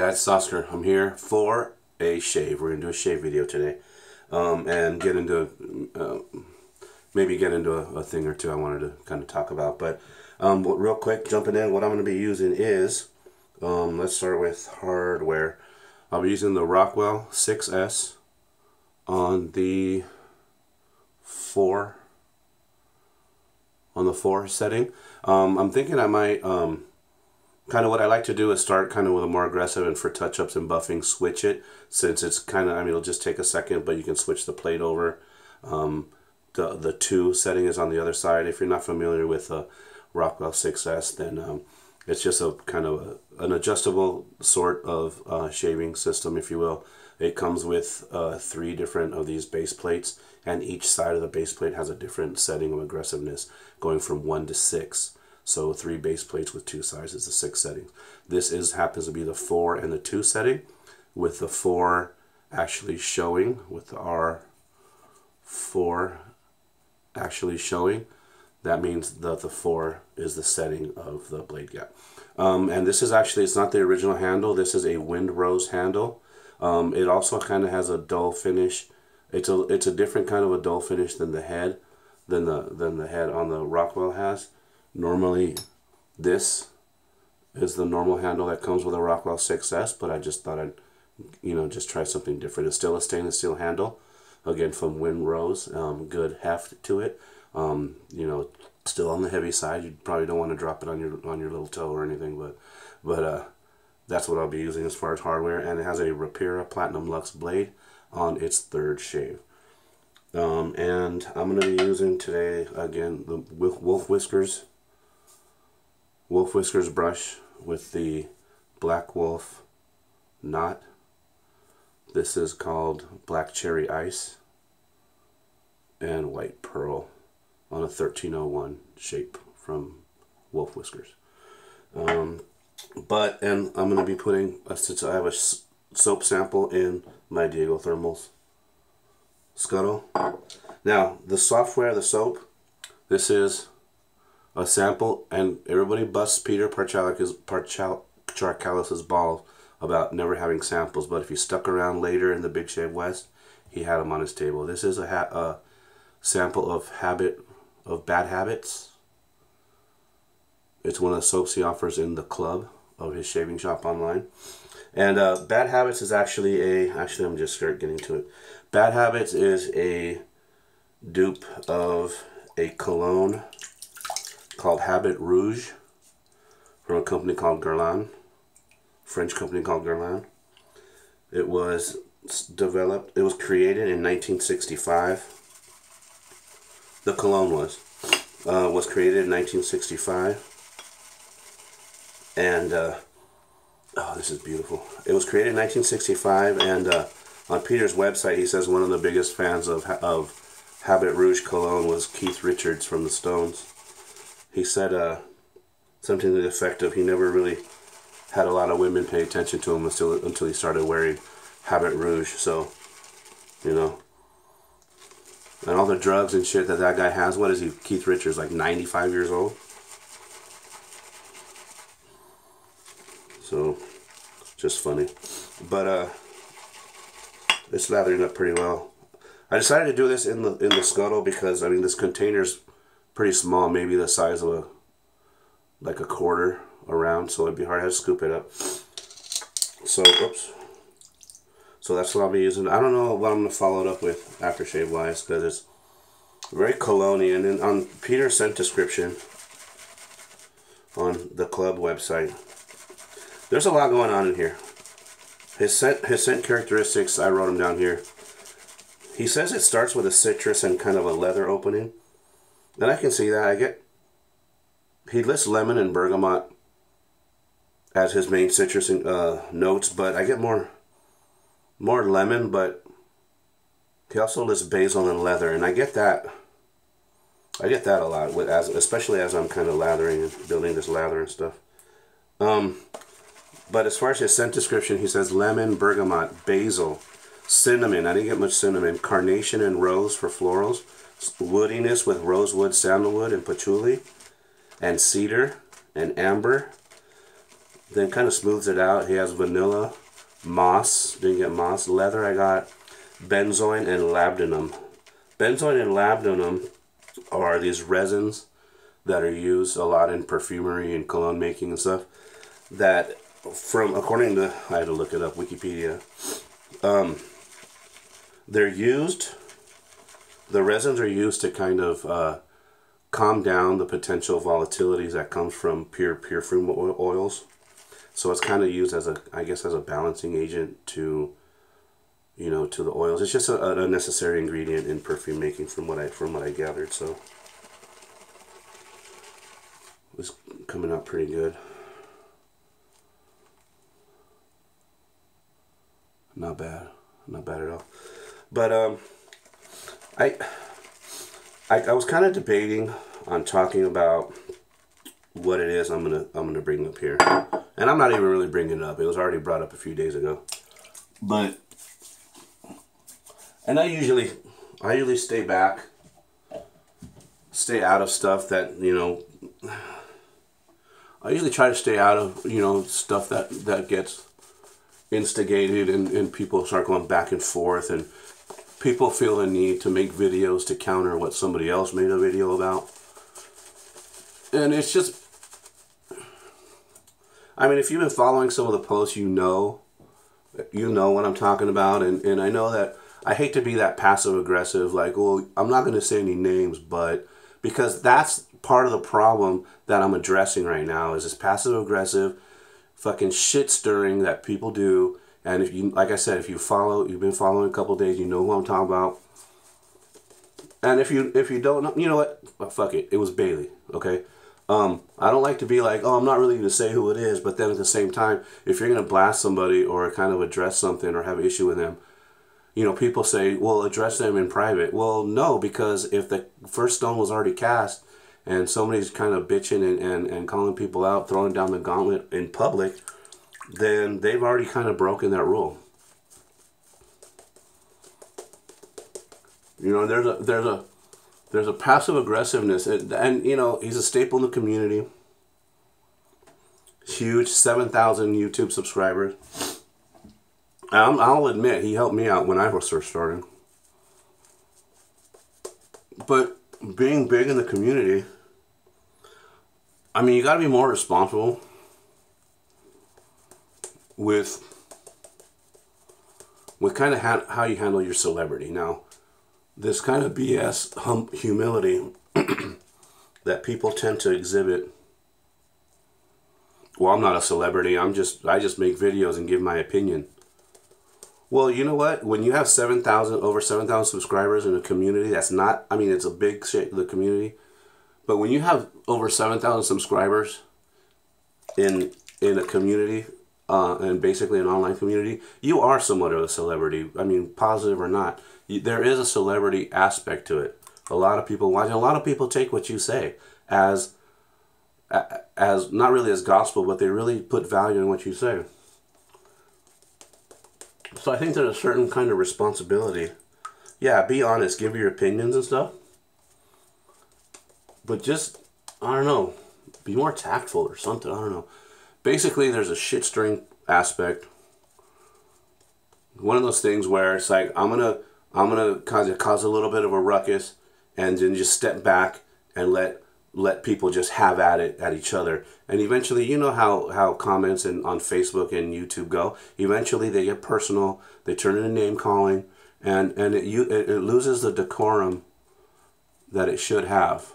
guys, it's Oscar. I'm here for a shave. We're going to do a shave video today. And get into, maybe get into a thing or two I wanted to kind of talk about. But real quick, jumping in, what I'm going to be using is, let's start with hardware. I'll be using the Rockwell 6S on the 4 setting. I'm thinking I might, kind of what I like to do is start kind of with a more aggressive, and for touch-ups and buffing, switch it, since it's kind of, I mean, it'll just take a second, but you can switch the plate over. The 2 setting is on the other side. If you're not familiar with the Rockwell 6S, then it's just a kind of an adjustable sort of shaving system, if you will. It comes with 3 different of these base plates, and each side of the base plate has a different setting of aggressiveness, going from 1 to 6. So 3 base plates with 2 sides is the 6 setting. This happens to be the 4 and the 2 setting, with the 4 actually showing, with the R4 actually showing. That means that the 4 is the setting of the blade gap. And this is actually, it's not the original handle. This is a wind rose handle. It also kind of has a dull finish. It's a different kind of a dull finish than the head, than the head on the Rockwell has. Normally, this is the normal handle that comes with a Rockwell 6S, but I just thought I'd, just try something different. It's still a stainless steel handle, again from Wind Rose. Good heft to it. Still on the heavy side. You probably don't want to drop it on your little toe or anything, but that's what I'll be using as far as hardware. And it has a Rapira Platinum Luxe blade on its 3rd shave. And I'm going to be using today, again, the Wolf Whiskers brush with the Black Wolf knot. This is called Black Cherry Ice and White Pearl on a 1301 shape from Wolf Whiskers. And I'm going to be putting, since I have a soap sample in my Diego Thermals Scuttle. Now, the software, the soap, this is a sample, and everybody busts Peter Charkalis' balls about never having samples, but if you stuck around later in the Big Shave West, he had them on his table. This is a sample of Bad Habits. It's one of the soaps he offers in the club of his shaving shop online. And Bad Habits is actually I'm just start getting to it. Bad Habits is a dupe of a cologne called Habit Rouge from a company called Guerlain, French company called Guerlain. It was created in 1965. The cologne was created in 1965, and oh, this is beautiful. It was created in 1965, and on Peter's website, he says one of the biggest fans of Habit Rouge cologne was Keith Richards from the Stones. He said something to the effect of he never really had a lot of women pay attention to him until he started wearing Habit Rouge. So, and all the drugs and shit that guy has. What is he? Keith Richards, like 95 years old. So, just funny. But it's lathering up pretty well. I decided to do this in the Scuttle because, I mean, this container's pretty small, maybe the size of a quarter around, so it'd be hard to scoop it up. So, oops. So that's what I'll be using. I don't know what I'm going to follow it up with aftershave wise, because it's very cologne-y. And then on Peter's scent description on the club website, there's a lot going on in here. His scent characteristics, I wrote them down here. He says it starts with a citrus and kind of a leather opening. And I can see that. He lists lemon and bergamot as his main citrus notes, but I get more lemon, but he also lists basil and leather, and I get that a lot, especially as I'm kind of lathering and building this lather and stuff. But as far as his scent description, he says lemon, bergamot, basil, cinnamon. I didn't get much cinnamon. Carnation and rose for florals. Woodiness with rosewood, sandalwood, and patchouli. And cedar and amber. then kind of smooths it out. He has vanilla, moss, didn't get moss. Leather, I got benzoin and labdanum. Benzoin and labdanum are these resins that are used a lot in perfumery and cologne making and stuff. That, according to, I had to look it up, Wikipedia, they're used, the resins are used to kind of calm down the potential volatilities that comes from pure fruit oils. So it's kind of used as I guess as a balancing agent to, you know, to the oils. It's just a necessary ingredient in perfume making from what I gathered. So it's coming out pretty good. Not bad at all. But I was kind of debating on talking about what it is I'm gonna bring up here, and I'm not even really bringing it up. It was already brought up a few days ago. But I usually stay back, stay out of stuff that, you know. I usually try to stay out of, you know, stuff that gets instigated and people start going back and forth, and people feel the need to make videos to counter what somebody else made a video about. And it's just, I mean, if you've been following some of the posts, you know what I'm talking about. And I know that I hate to be that passive aggressive, like, well, I'm not going to say any names, but because that's part of the problem that I'm addressing right now, is this passive aggressive fucking shit stirring that people do. And if you, like I said, if you've been following a couple days, you know who I'm talking about. And if you don't know, you know what? Well, fuck it. It was Bailey. Okay. I don't like to be like, oh, I'm not really going to say who it is, but then at the same time, if you're going to blast somebody or kind of address something or have an issue with them, you know, people say, well, address them in private. Well, no, because if the first stone was already cast and somebody's kind of bitching and calling people out, throwing down the gauntlet in public, then they've already kind of broken that rule. You know, there's a passive aggressiveness, and you know, he's a staple in the community. Huge, 7,000 YouTube subscribers. I'll admit, he helped me out when I was first starting. But being big in the community, I mean, you got to be more responsible with kind of how you handle your celebrity. Now, this kind of BS humility that people tend to exhibit. Well, I'm not a celebrity. I just make videos and give my opinion. Well, you know what? When you have over 7,000 subscribers in a community, that's not, I mean, it's a big shit, the community. But when you have over 7,000 subscribers in a community, and basically an online community, you are somewhat of a celebrity. I mean, positive or not. There is a celebrity aspect to it. A lot of people watch, and a lot of people take what you say as not really as gospel, but they really put value in what you say. So I think there's a certain kind of responsibility. Yeah, be honest, give your opinions and stuff. But just, I don't know, be more tactful or something, I don't know. Basically, there's a shit stirring aspect. One of those things where it's like, I'm gonna cause a little bit of a ruckus, and then just step back and let people just have at it at each other. And eventually, you know how comments on Facebook and YouTube go. Eventually, they get personal. They turn into name calling, and it loses the decorum that it should have.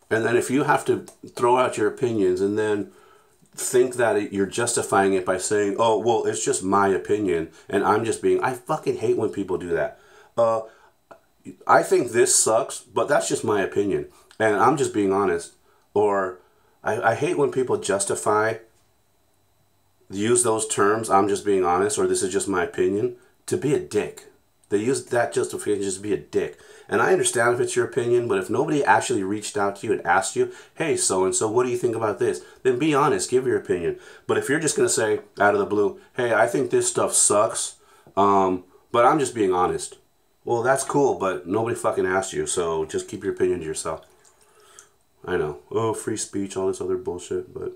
And then if you have to throw out your opinions and then think that you're justifying it by saying, oh, well, it's just my opinion, and I fucking hate when people do that. I think this sucks, but that's just my opinion, and I'm just being honest. Or I hate when people use those terms, I'm just being honest, or this is just my opinion, to be a dick. They use that justification just to be a dick. And I understand if it's your opinion, but if nobody actually reached out to you and asked you, hey, so-and-so, what do you think about this? Then be honest, give your opinion. But if you're just going to say out of the blue, hey, I think this stuff sucks, but I'm just being honest. Well, that's cool, but nobody fucking asked you, so just keep your opinion to yourself. I know. Oh, free speech, all this other bullshit, but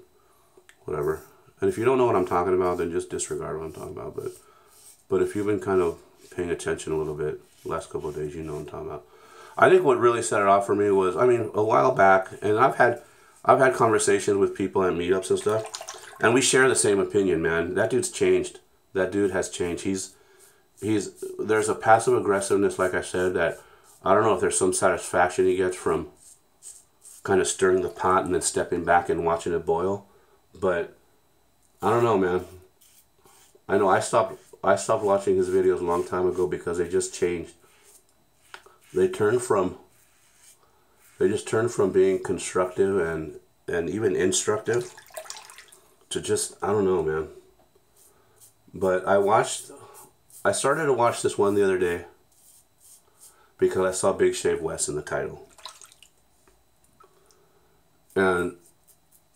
whatever. And if you don't know what I'm talking about, then just disregard what I'm talking about. But if you've been kind of paying attention a little bit the last couple of days, you know what I'm talking about. I think what really set it off for me was, I mean, a while back, and I've had conversations with people at meetups and stuff, and we share the same opinion, man. That dude's changed. That dude has changed. There's a passive aggressiveness, like I said, that I don't know if there's some satisfaction he gets from kind of stirring the pot and then stepping back and watching it boil. But I don't know, man. I know I stopped watching his videos a long time ago because they just changed. They just turned from being constructive and even instructive to just, I don't know, man. But I started to watch this one the other day because I saw Big Shave West in the title. And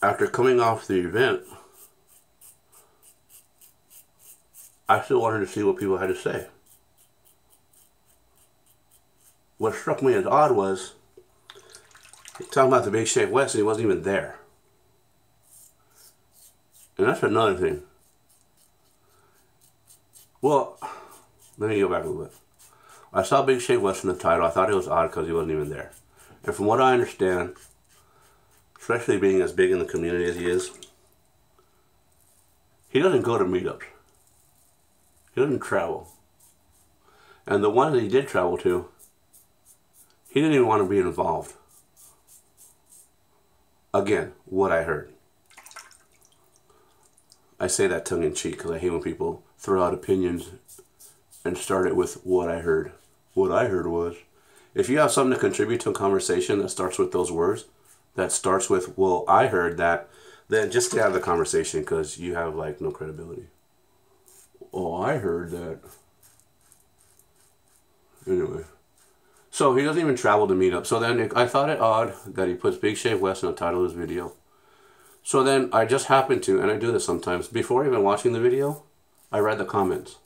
after coming off the event, I still wanted to see what people had to say. What struck me as odd was talking about the Big Shave West and he wasn't even there. And that's another thing. Well, let me go back a little bit. I saw Big Shave West in the title. I thought it was odd because he wasn't even there. And from what I understand, especially being as big in the community as he is, he doesn't go to meetups. He doesn't travel. And the one that he did travel to, he didn't even want to be involved. Again, what I heard. I say that tongue in cheek because I hate when people throw out opinions and start it with what I heard. What I heard was, if you have something to contribute to a conversation that starts with those words, that starts with, well, I heard that, then just stay out of the conversation because you have like no credibility. Oh, I heard that. Anyway. So he doesn't even travel to meet up. So then I thought it odd that he puts Big Shave West in the title of his video. So then I just happened to, and I do this sometimes, before even watching the video, I read the comments.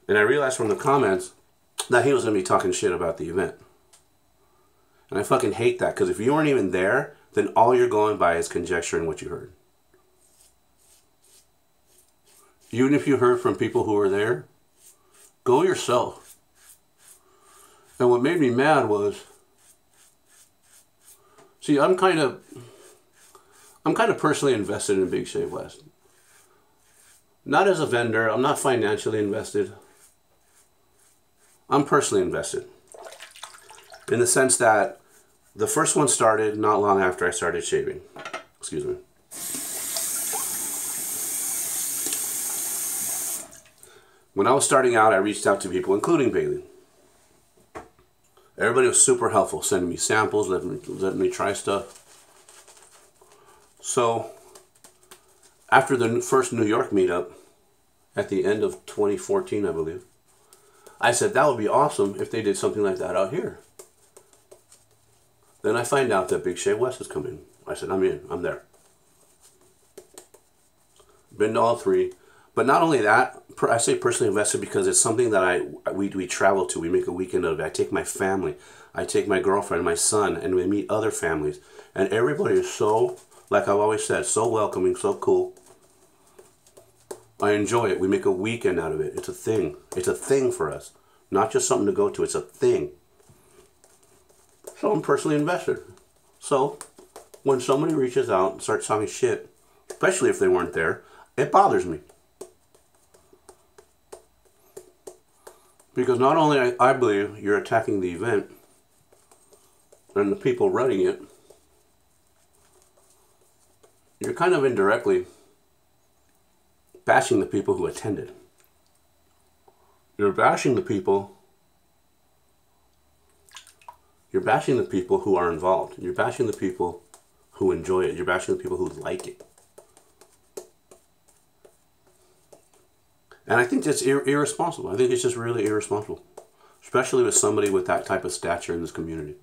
And I realized from the comments that he was going to be talking shit about the event. And I fucking hate that, because if you weren't even there, then all you're going by is conjecture and what you heard. Even if you heard from people who were there, go yourself. And what made me mad was, see, I'm kind of personally invested in Big Shave West. Not as a vendor, I'm not financially invested. I'm personally invested. In the sense that the first one started not long after I started shaving. Excuse me. When I was starting out, I reached out to people, including Bailey. Everybody was super helpful, sending me samples, letting me try stuff. So, after the first New York meetup, at the end of 2014, I believe, I said that would be awesome if they did something like that out here. Then I find out that Big Shave West is coming. I said, I'm in, I'm there. Been to all three. But not only that, I say personally invested because it's something that we travel to. We make a weekend of it. I take my family. I take my girlfriend, my son, and we meet other families. And everybody is so, like I've always said, so welcoming, so cool. I enjoy it. We make a weekend out of it. It's a thing. It's a thing for us. Not just something to go to. It's a thing. So I'm personally invested. So when somebody reaches out and starts talking shit, especially if they weren't there, it bothers me. Because not only I believe you're attacking the event and the people running it, you're kind of indirectly bashing the people who attended. You're bashing the people who are involved. You're bashing the people who enjoy it. You're bashing the people who like it. And I think that's irresponsible. I think it's just really irresponsible. Especially with somebody with that type of stature in this community.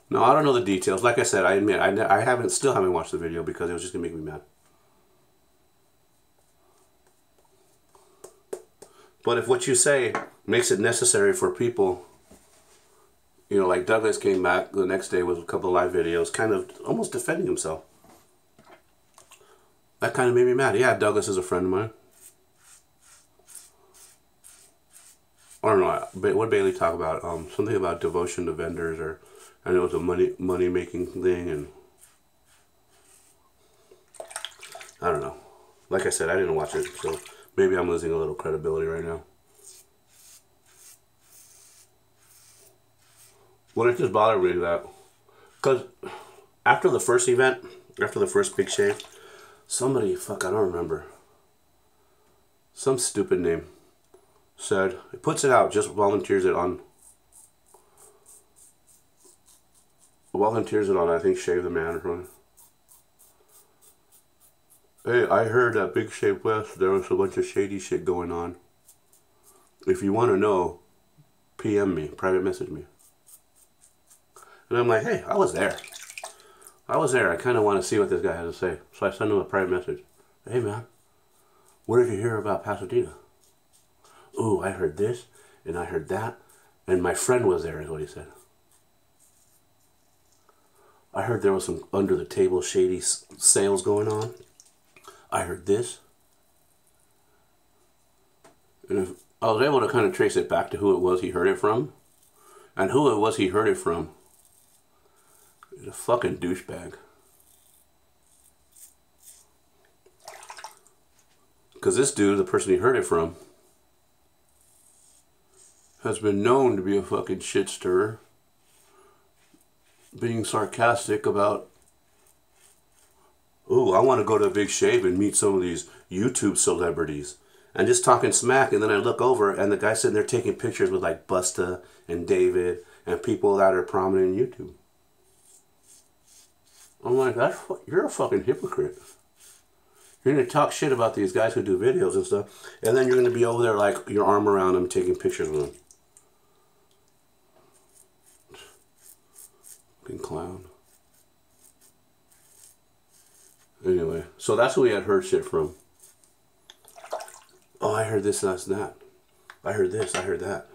Now, I don't know the details. Like I said, I admit, I still haven't watched the video because it was just going to make me mad. But if what you say makes it necessary for people You know, like Douglas came back the next day with a couple of live videos, kind of almost defending himself. That kind of made me mad. Yeah, Douglas is a friend of mine. I don't know. What did Bailey talk about? Something about devotion to vendors, or I know it was a money making thing, and I don't know. Like I said, I didn't watch it, so maybe I'm losing a little credibility right now. Well, it just bothered me that, because after the first event, after the first big shave, somebody, fuck, I don't remember, some stupid name said, it puts it out, just volunteers it on, I think, Shave the Man or something. Hey, I heard at Big Shave West there was a bunch of shady shit going on. If you want to know, PM me, private message me. And I'm like, hey, I was there. I kind of want to see what this guy has to say. So I send him a private message. Hey, man, what did you hear about Pasadena? Ooh, I heard this, and I heard that, and my friend was there, is what he said. I heard there was some under-the-table shady sales going on. I heard this. And if I was able to kind of trace it back to who it was he heard it from, and who it was he heard it from, he's a fucking douchebag. Because this dude, the person he heard it from, has been known to be a fucking shit stirrer, being sarcastic about, ooh, I want to go to a Big Shave and meet some of these YouTube celebrities, and just talking smack. And then I look over and the guy's sitting there taking pictures with like Busta and David and people that are prominent in YouTube. I'm like, you're a fucking hypocrite. You're going to talk shit about these guys who do videos and stuff, and then you're going to be over there like your arm around them taking pictures with them. Fucking clown. Anyway, so that's who we had heard shit from. Oh, I heard this, that's that. I heard this, I heard that.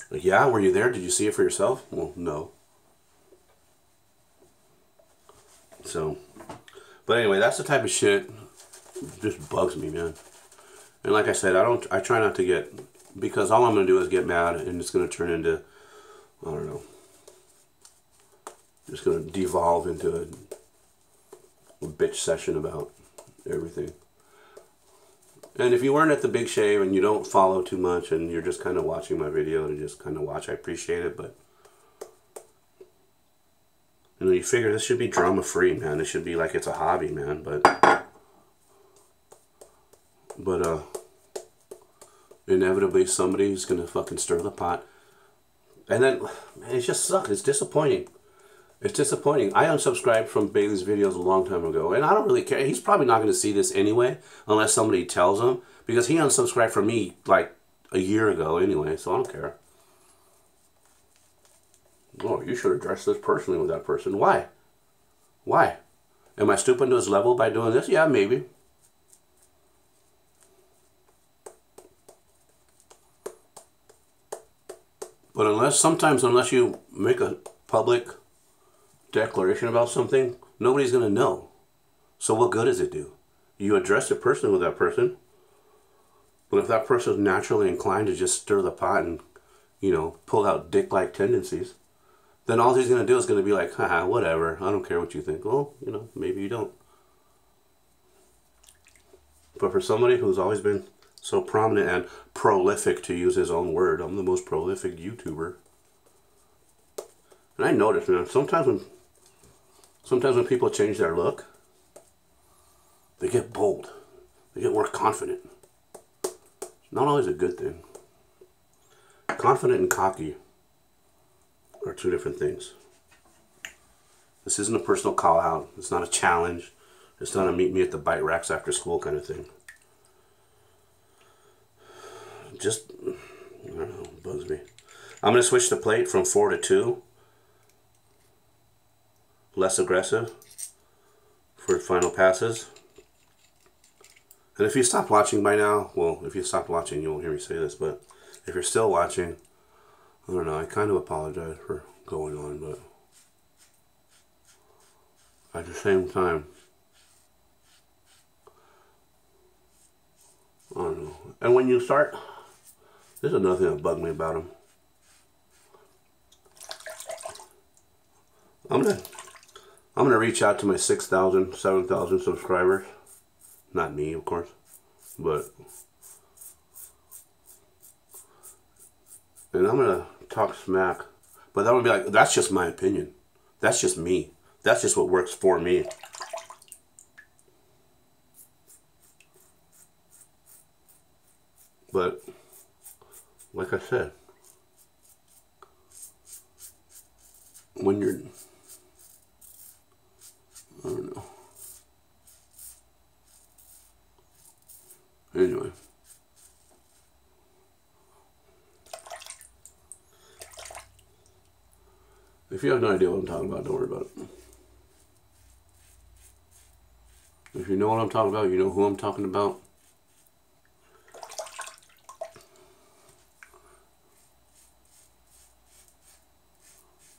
Like, yeah, were you there? Did you see it for yourself? Well, no. So, but anyway, that's the type of shit that just bugs me, man. And like I said, I try not to get, because all I'm going to do is get mad, and it's going to turn into, I don't know, just going to devolve into a bitch session about everything. And if you weren't at the Big Shave and you don't follow too much and you're just kind of watching my video to just kind of watch, I appreciate it. But you know, you figure this should be drama free, man. It should be like it's a hobby, man. But inevitably somebody's gonna fucking stir the pot, and then, man, it just sucks. It's disappointing. It's disappointing. I unsubscribed from Bailey's videos a long time ago, and I don't really care. He's probably not going to see this anyway, unless somebody tells him, because he unsubscribed from me like a year ago anyway, so I don't care. Oh, you should address this personally with that person. Why? Why? Am I stooping to his level by doing this? Yeah, maybe. But sometimes unless you make a public declaration about something, nobody's going to know. So what good does it do? You address it personally with that person, but if that person is naturally inclined to just stir the pot and, you know, pull out dick-like tendencies, then all he's going to do is going to be like, haha, whatever, I don't care what you think. Well, you know, maybe you don't. But for somebody who's always been so prominent and prolific, to use his own word, I'm the most prolific YouTuber. And I notice, man, sometimes when people change their look, they get bold. They get more confident. It's not always a good thing. Confident and cocky are two different things. This isn't a personal call out. It's not a challenge. It's not a meet me at the bite racks after school kind of thing. Just, I don't know, it bugs me. I'm going to switch the plate from 4 to 2. Less aggressive for final passes. And if you stopped watching by now, well, if you stopped watching, you won't hear me say this, but if you're still watching, I don't know, I kind of apologize for going on, but at the same time, I don't know. And when you start, this is another thing that bugged me about him. I'm gonna reach out to my 6,000, 7,000 subscribers. Not me, of course, but, and I'm gonna talk smack. But that would be like, that's just my opinion. That's just me. That's just what works for me. But, like I said, when you're, I don't know. Anyway. If you have no idea what I'm talking about, don't worry about it. If you know what I'm talking about, you know who I'm talking about.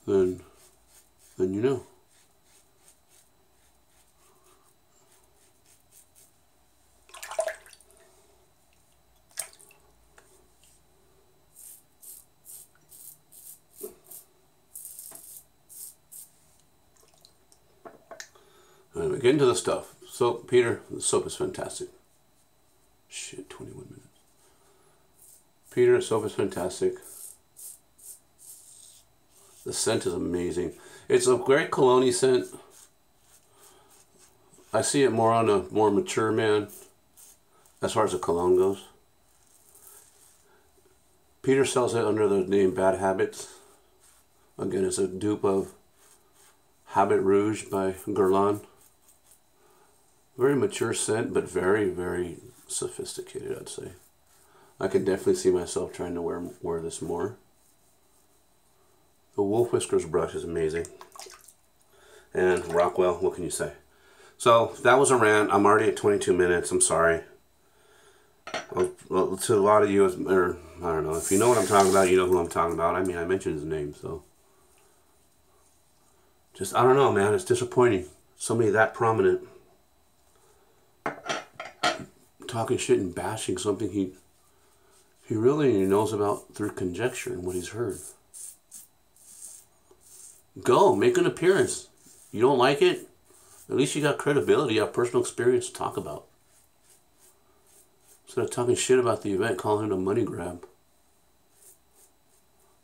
Then you know. Anyway, get into the stuff. So, Peter, the soap is fantastic. Shit, 21 minutes. Peter, the soap is fantastic. The scent is amazing. It's a great cologne scent. I see it more on a more mature man as far as the cologne goes. Peter sells it under the name Bad Habits. Again, it's a dupe of Habit Rouge by Guerlain. Very mature scent, but very, very sophisticated, I'd say. I can definitely see myself trying to wear this more. The Wolf Whiskers brush is amazing. And Rockwell, what can you say? So, that was a rant. I'm already at 22 minutes. I'm sorry. Well, to a lot of you, or I don't know, if you know what I'm talking about, you know who I'm talking about. I mean, I mentioned his name, so. Just, I don't know, man. It's disappointing. Somebody that prominent talking shit and bashing something he really knows about through conjecture and what he's heard. Go, make an appearance. You don't like it? At least you got credibility, you have personal experience to talk about. Instead of talking shit about the event, calling it a money grab.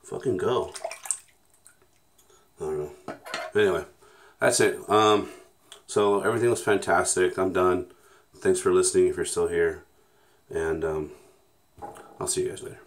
Fucking go. I don't know. Anyway, that's it. So everything was fantastic. I'm done. Thanks for listening if you're still here. And I'll see you guys later.